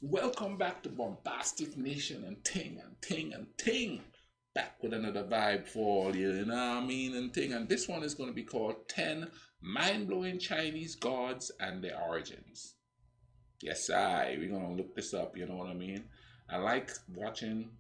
Welcome back to Bombastic Nation and Ting. Back with another vibe for all you know what I mean? And Ting. And this one is going to be called 10 Mind Blowing Chinese Gods and Their Origins. Yes, we're going to look this up, you know what I mean? I like watching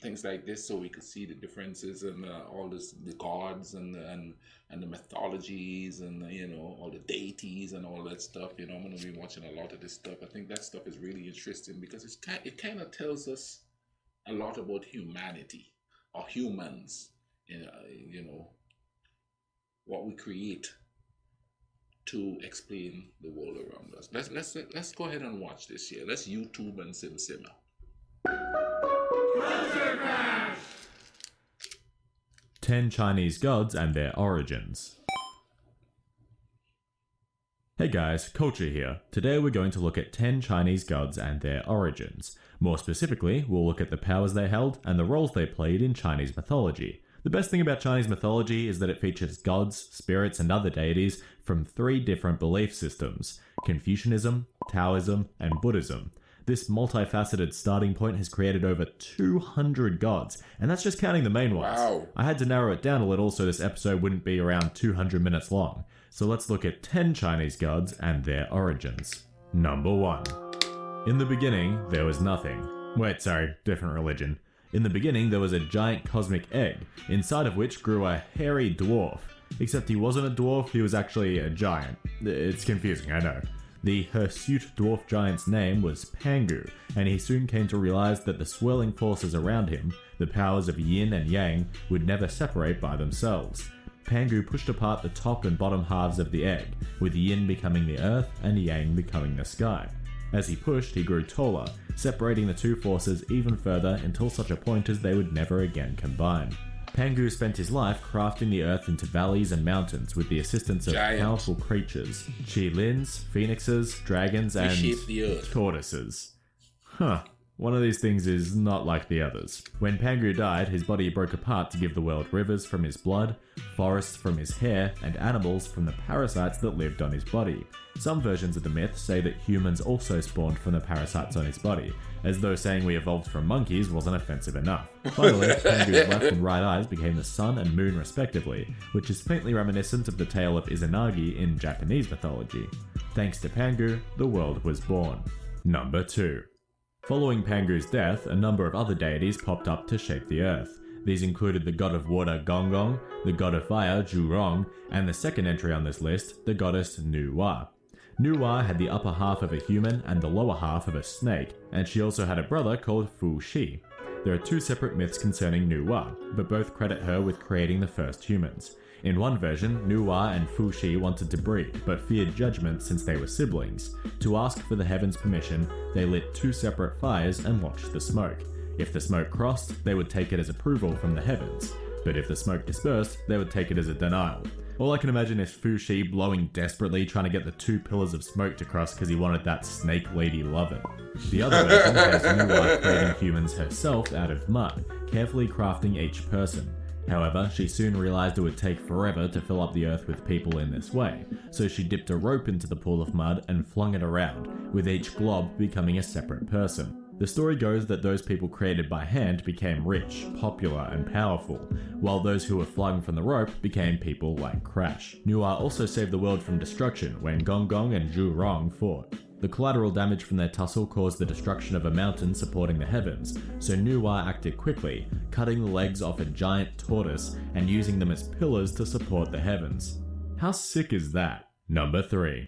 things like this so we could see the differences and all the gods and the mythologies and all the deities and all that stuff. I'm going to be watching a lot of this stuff. I think that stuff is really interesting because it kind of tells us a lot about humanity or humans. What we create to explain the world around us. Let's go ahead and watch this here. Let's YouTube and simmer. 10 Chinese gods and their origins. Hey guys, Culture here. Today we're going to look at 10 Chinese gods and their origins. More specifically, we'll look at the powers they held and the roles they played in Chinese mythology. The best thing about Chinese mythology is that it features gods, spirits, and other deities from 3 different belief systems: Confucianism, Taoism, and Buddhism. This multifaceted starting point has created over 200 gods, and that's just counting the main ones. Wow. I had to narrow it down a little so this episode wouldn't be around 200 minutes long. So let's look at 10 Chinese gods and their origins. Number 1. In the beginning, there was nothing. Wait, sorry, different religion. In the beginning, there was a giant cosmic egg, inside of which grew a hairy dwarf. Except he wasn't a dwarf, he was actually a giant. It's confusing, I know. The hirsute dwarf giant's name was Pangu, and he soon came to realize that the swirling forces around him, the powers of yin and yang, would never separate by themselves. Pangu pushed apart the top and bottom halves of the egg, with yin becoming the earth and yang becoming the sky. As he pushed, he grew taller, separating the two forces even further until such a point as they would never again combine. Pangu spent his life crafting the earth into valleys and mountains with the assistance of powerful creatures: qilins, phoenixes, dragons, and tortoises. One of these things is not like the others. When Pangu died, his body broke apart to give the world rivers from his blood, forests from his hair, and animals from the parasites that lived on his body. Some versions of the myth say that humans also spawned from the parasites on his body, as though saying we evolved from monkeys wasn't offensive enough. Finally, Pangu's left and right eyes became the sun and moon respectively, which is faintly reminiscent of the tale of Izanagi in Japanese mythology. Thanks to Pangu, the world was born. Number 2. Following Pangu's death, a number of other deities popped up to shape the earth. These included the god of water Gonggong, the god of fire Zhurong, and the second entry on this list, the goddess Nuwa. Nuwa had the upper half of a human and the lower half of a snake, and she also had a brother called Fu Shi. There are 2 separate myths concerning Nuwa, but both credit her with creating the first humans. In one version, Nuwa and Fu Shi wanted to breed, but feared judgment since they were siblings. To ask for the heavens' permission, they lit 2 separate fires and watched the smoke. If the smoke crossed, they would take it as approval from the heavens, but if the smoke dispersed, they would take it as a denial. All I can imagine is Fu Shi blowing desperately trying to get the 2 pillars of smoke to cross because he wanted that snake lady lovin'. The other version has Nuwa creating humans herself out of mud, carefully crafting each person. However, she soon realized it would take forever to fill up the earth with people in this way, so she dipped a rope into the pool of mud and flung it around, with each glob becoming a separate person. The story goes that those people created by hand became rich, popular, and powerful, while those who were flung from the rope became people like Crash. Nuwa also saved the world from destruction when Gonggong and Zhurong fought. The collateral damage from their tussle caused the destruction of a mountain supporting the heavens, so Nuwa acted quickly, cutting the legs off a giant tortoise and using them as pillars to support the heavens. How sick is that? Number 3.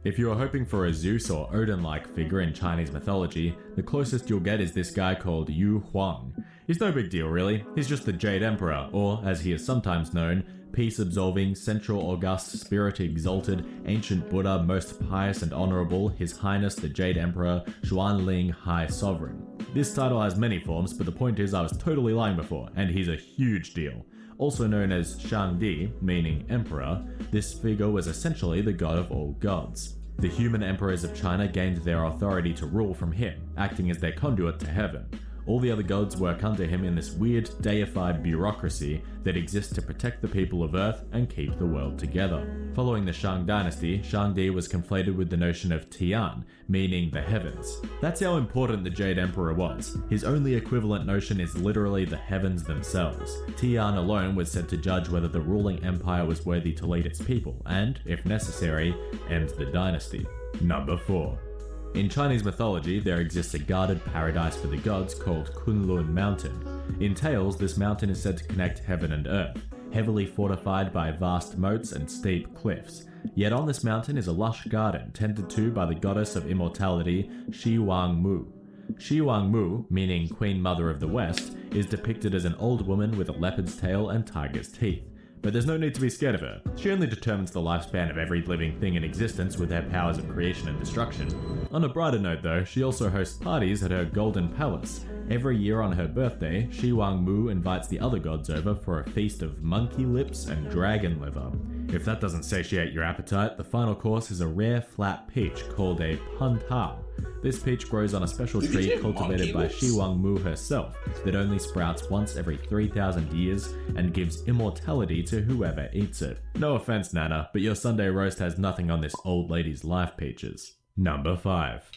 If you are hoping for a Zeus or Odin-like figure in Chinese mythology, the closest you'll get is this guy called Yu Huang. He's no big deal really, he's just the Jade Emperor, or as he is sometimes known, peace-absolving, central august, spirit-exalted, ancient Buddha, most pious and honorable, His Highness the Jade Emperor, Xuanling High Sovereign. This title has many forms, but the point is I was totally lying before, and he's a huge deal. Also known as Shangdi, meaning emperor, this figure was essentially the god of all gods. The human emperors of China gained their authority to rule from him, acting as their conduit to heaven. All the other gods work under him in this weird, deified bureaucracy that exists to protect the people of Earth and keep the world together. Following the Shang dynasty, Shangdi was conflated with the notion of Tian, meaning the heavens. That's how important the Jade Emperor was. His only equivalent notion is literally the heavens themselves. Tian alone was said to judge whether the ruling empire was worthy to lead its people, and, if necessary, end the dynasty. Number 4. In Chinese mythology, there exists a guarded paradise for the gods called Kunlun Mountain. In tales, this mountain is said to connect heaven and earth, heavily fortified by vast moats and steep cliffs. Yet on this mountain is a lush garden tended to by the goddess of immortality, Shi Wang Mu. Shi Wang Mu, meaning Queen Mother of the West, is depicted as an old woman with a leopard's tail and tiger's teeth. But there's no need to be scared of her. She only determines the lifespan of every living thing in existence with her powers of creation and destruction. On a brighter note though, she also hosts parties at her Golden Palace. Every year on her birthday, Shi Wang Mu invites the other gods over for a feast of monkey lips and dragon liver. If that doesn't satiate your appetite, the final course is a rare flat peach called a pantao. This peach grows on a special tree cultivated by Shi Wang Mu herself that only sprouts once every 3,000 years and gives immortality to whoever eats it. No offense, Nana, but your Sunday roast has nothing on this old lady's life peaches. Number 5.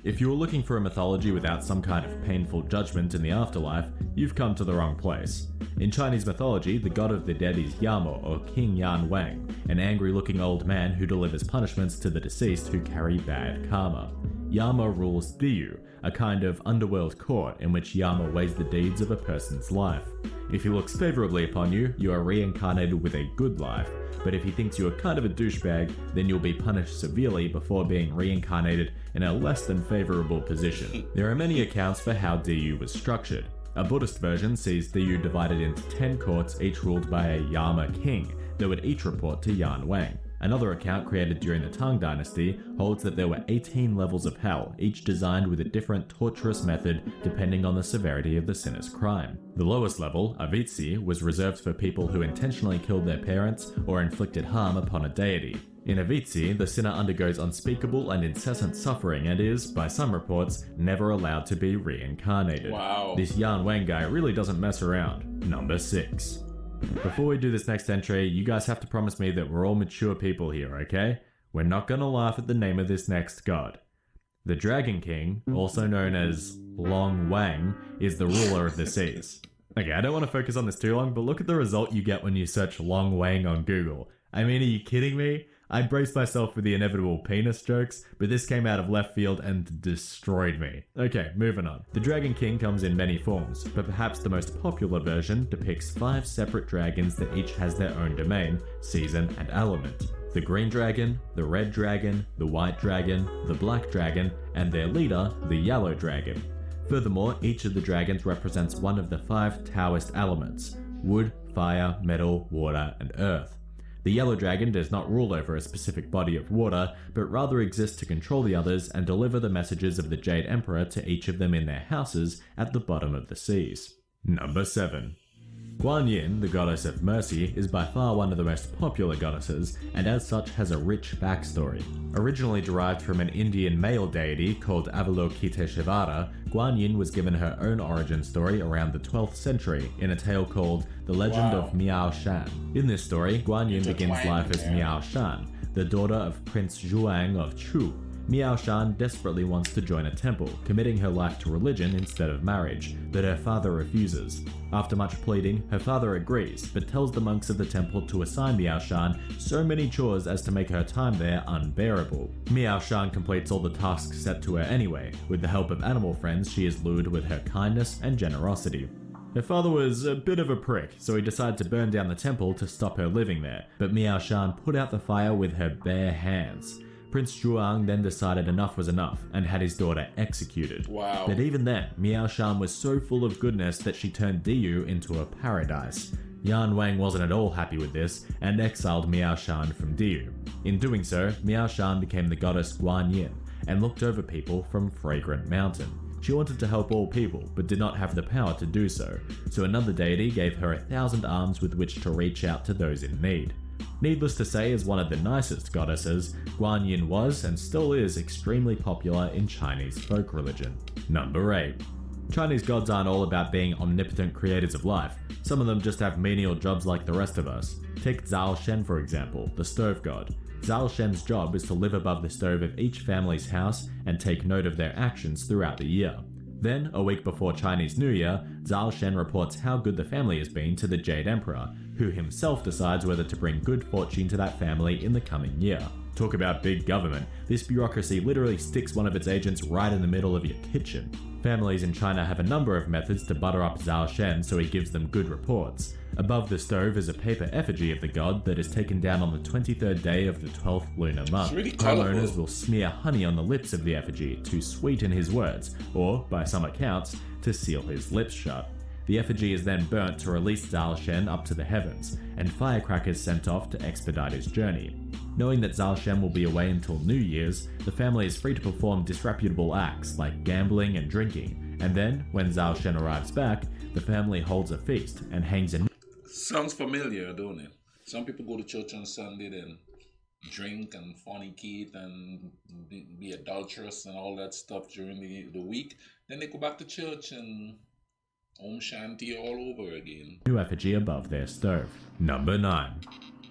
If you were looking for a mythology without some kind of painful judgment in the afterlife, you've come to the wrong place. In Chinese mythology, the god of the dead is Yamo, or King Yan Wang, an angry-looking old man who delivers punishments to the deceased who carry bad karma. Yama rules Diyu, a kind of underworld court in which Yama weighs the deeds of a person's life. If he looks favorably upon you, you are reincarnated with a good life, but if he thinks you are kind of a douchebag, then you'll be punished severely before being reincarnated in a less than favorable position. There are many accounts for how Diyu was structured. A Buddhist version sees Diyu divided into 10 courts, each ruled by a Yama king, that would each report to Yan Wang. Another account created during the Tang Dynasty holds that there were 18 levels of hell, each designed with a different torturous method depending on the severity of the sinner's crime. The lowest level, Avitsi, was reserved for people who intentionally killed their parents or inflicted harm upon a deity. In Avitsi, the sinner undergoes unspeakable and incessant suffering and is, by some reports, never allowed to be reincarnated. Wow. This Yan Wang guy really doesn't mess around. Number 6. Before we do this next entry, you guys have to promise me that we're all mature people here, okay? We're not gonna laugh at the name of this next god. The Dragon King, also known as Long Wang, is the ruler of the seas. Okay, I don't want to focus on this too long, but look at the result you get when you search Long Wang on Google. I mean, are you kidding me? I braced myself for the inevitable penis jokes, but this came out of left field and destroyed me. Okay, moving on. The Dragon King comes in many forms, but perhaps the most popular version depicts 5 separate dragons that each has their own domain, season, and element. The green dragon, the red dragon, the white dragon, the black dragon, and their leader, the yellow dragon. Furthermore, each of the dragons represents one of the 5 Taoist elements: wood, fire, metal, water, and earth. The yellow dragon does not rule over a specific body of water, but rather exists to control the others and deliver the messages of the Jade Emperor to each of them in their houses at the bottom of the seas. Number 7. Guan Yin, the goddess of mercy, is by far one of the most popular goddesses, and as such has a rich backstory. Originally derived from an Indian male deity called Avalokiteshvara, Guan Yin was given her own origin story around the 12th century in a tale called The Legend of Miao Shan. In this story, Guan Yin begins life as Miao Shan, the daughter of Prince Zhuang of Chu. Miao Shan desperately wants to join a temple, committing her life to religion instead of marriage, but her father refuses. After much pleading, her father agrees, but tells the monks of the temple to assign Miao Shan so many chores as to make her time there unbearable. Miao Shan completes all the tasks set to her anyway. With the help of animal friends, she is lured with her kindness and generosity. Her father was a bit of a prick, so he decided to burn down the temple to stop her living there, but Miao Shan put out the fire with her bare hands. Prince Zhuang then decided enough was enough and had his daughter executed. Wow. But even then, Miao Shan was so full of goodness that she turned Diyu into a paradise. Yan Wang wasn't at all happy with this and exiled Miao Shan from Diyu. In doing so, Miao Shan became the goddess Guan Yin and looked over people from Fragrant Mountain. She wanted to help all people, but did not have the power to do so, so another deity gave her 1,000 arms with which to reach out to those in need. Needless to say, as one of the nicest goddesses, Guan Yin was and still is extremely popular in Chinese folk religion. Number 8. Chinese gods aren't all about being omnipotent creators of life. Some of them just have menial jobs like the rest of us. Take Zhao Shen for example, the stove god. Zhao Shen's job is to live above the stove of each family's house and take note of their actions throughout the year. Then, a week before Chinese New Year, Zhao Shen reports how good the family has been to the Jade Emperor, who himself decides whether to bring good fortune to that family in the coming year. Talk about big government, this bureaucracy literally sticks one of its agents right in the middle of your kitchen. Families in China have a number of methods to butter up Zhao Shen so he gives them good reports. Above the stove is a paper effigy of the god that is taken down on the 23rd day of the 12th lunar month. It's really colourful. Homeowners will smear honey on the lips of the effigy to sweeten his words, or, by some accounts, to seal his lips shut. The effigy is then burnt to release Zhao Shen up to the heavens, and firecrackers sent off to expedite his journey. Knowing that Zhao Shen will be away until New Year's, the family is free to perform disreputable acts like gambling and drinking, and then, when Zhao Shen arrives back, the family holds a feast and hangs a... Sounds familiar, don't it? Some people go to church on Sunday, then drink and fornicate and be adulterous and all that stuff during the week. Then they go back to church and Om Shanti all over again. New effigy above their stove. Number 9.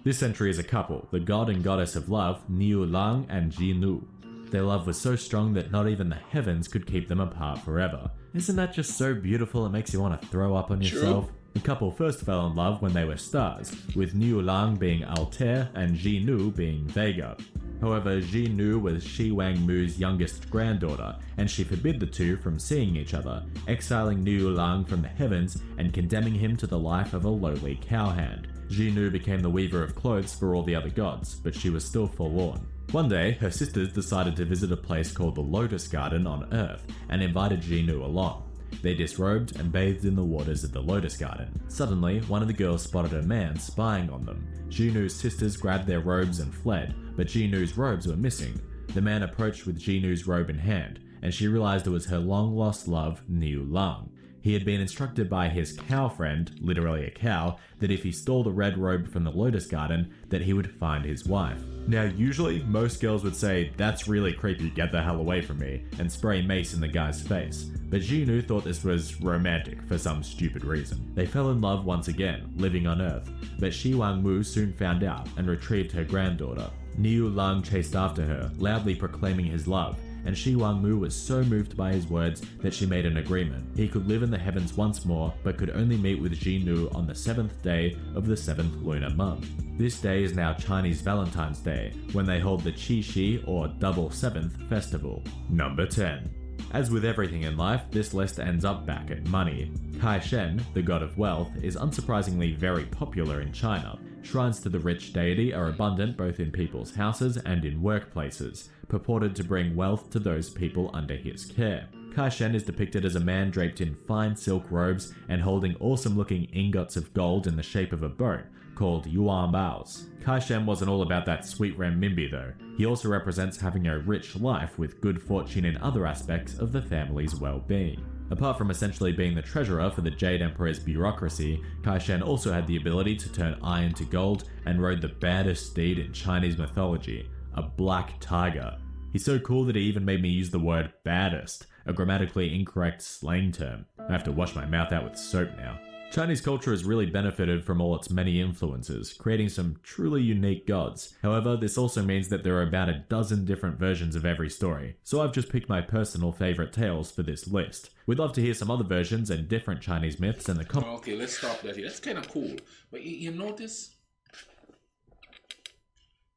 This entry is a couple, the god and goddess of love, Niu Lang and Ji Nu. Their love was so strong that not even the heavens could keep them apart forever. Isn't that just so beautiful it makes you want to throw up on yourself? True. The couple first fell in love when they were stars, with Niu Lang being Altair and Ji Nu being Vega. However, Ji Nu was Shi Wang Mu's youngest granddaughter, and she forbid the two from seeing each other, exiling Niu Lang from the heavens and condemning him to the life of a lowly cowhand. Ji Nu became the weaver of clothes for all the other gods, but she was still forlorn. One day, her sisters decided to visit a place called the Lotus Garden on Earth, and invited Ji Nu along. They disrobed and bathed in the waters of the Lotus Garden. Suddenly, one of the girls spotted a man spying on them. Ji Nu's sisters grabbed their robes and fled, but Ji Nu's robes were missing. The man approached with Ji Nu's robe in hand, and she realized it was her long-lost love, Niu Lang. He had been instructed by his cow friend, literally a cow, that if he stole the red robe from the Lotus Garden, that he would find his wife. Now usually, most girls would say, "That's really creepy, get the hell away from me," and spray mace in the guy's face. But Ji Nu thought this was romantic for some stupid reason. They fell in love once again, living on Earth, but Shi Wang Mu soon found out and retrieved her granddaughter. Niu Lang chased after her, loudly proclaiming his love, and Shi Wang Mu was so moved by his words that she made an agreement. He could live in the heavens once more, but could only meet with Ji Nu on the 7th day of the 7th lunar month. This day is now Chinese Valentine's Day, when they hold the Qi Shi or Double Seventh festival. Number 10. As with everything in life, this list ends up back at money. Kai Shen, the god of wealth, is unsurprisingly very popular in China. Shrines to the rich deity are abundant both in people's houses and in workplaces, purported to bring wealth to those people under his care. Kai Shen is depicted as a man draped in fine silk robes and holding awesome-looking ingots of gold in the shape of a boat, called yuan baos. Kai Shen wasn't all about that sweet renminbi though. He also represents having a rich life with good fortune in other aspects of the family's well-being. Apart from essentially being the treasurer for the Jade Emperor's bureaucracy, Kai Shen also had the ability to turn iron to gold and rode the baddest steed in Chinese mythology, a black tiger. He's so cool that he even made me use the word baddest, a grammatically incorrect slang term. I have to wash my mouth out with soap now. Chinese culture has really benefited from all its many influences, creating some truly unique gods. However, this also means that there are about a dozen different versions of every story, so I've just picked my personal favourite tales for this list. We'd love to hear some other versions and different Chinese myths in the comments. Okay, let's stop that here. That's kind of cool. But you notice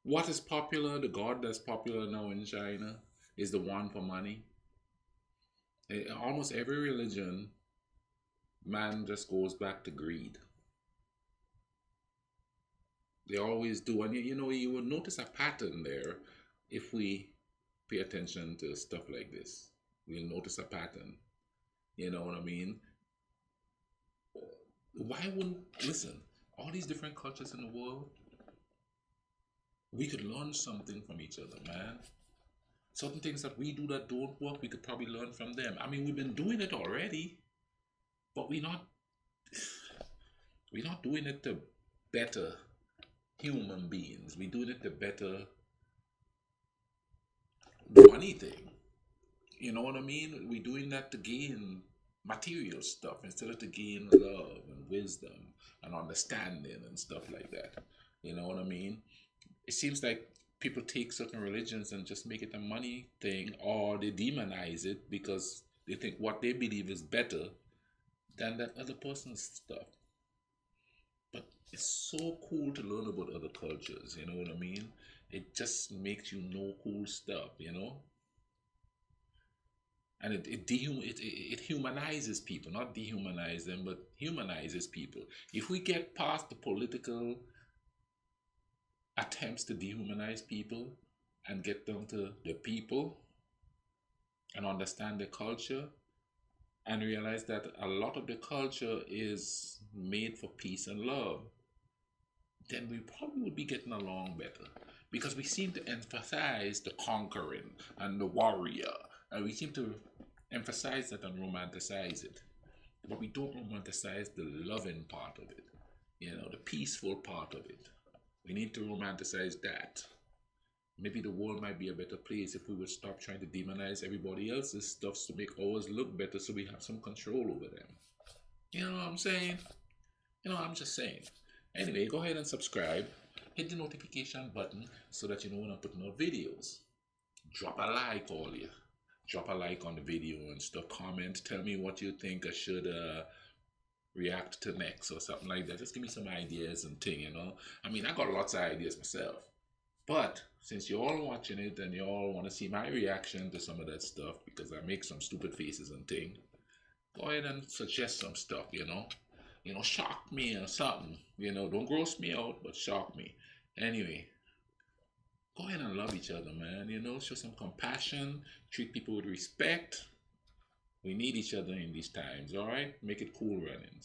what is popular, the god that's popular now in China is the one for money. Almost every religion, man just goes back to greed. They always do. And you know, you will notice a pattern there if we pay attention to stuff like this. We'll notice a pattern. You know what I mean? Why wouldn't, listen, all these different cultures in the world, we could learn something from each other, man. Certain things that we do that don't work, we could probably learn from them. I mean, we've been doing it already, but we're not doing it to better human beings. We're doing it to better the money thing. You know what I mean? We're doing that to gain material stuff instead of to gain love and wisdom and understanding and stuff like that. You know what I mean? It seems like people take certain religions and just make it a money thing, or they demonize it because they think what they believe is better than that other person's stuff. But it's so cool to learn about other cultures, you know what I mean? It just makes you know cool stuff, you know? And it humanizes people, not dehumanize them, but humanizes people. If we get past the political attempts to dehumanize people and get down to the people and understand the culture and realize that a lot of the culture is made for peace and love, then we probably would be getting along better, because we seem to emphasize the conquering and the warrior, and we seem to emphasize that and romanticize it, but we don't romanticize the loving part of it, you know, the peaceful part of it. We need to romanticize that. Maybe the world might be a better place if we would stop trying to demonize everybody else's stuff to make ours look better, so we have some control over them. You know what I'm saying? You know, I'm just saying. Anyway, go ahead and subscribe. Hit the notification button so that you know when I'm putting out videos. Drop a like, all you. Drop a like on the video and stuff. Comment. Tell me what you think I should react to next or something like that. Just give me some ideas and thing, you know. I mean, I got lots of ideas myself. But since you're all watching it and you all want to see my reaction to some of that stuff, because I make some stupid faces and thing, go ahead and suggest some stuff, you know. You know, shock me or something. You know, don't gross me out, but shock me. Anyway, go ahead and love each other, man. You know, show some compassion, treat people with respect. We need each other in these times, all right? Make it cool running.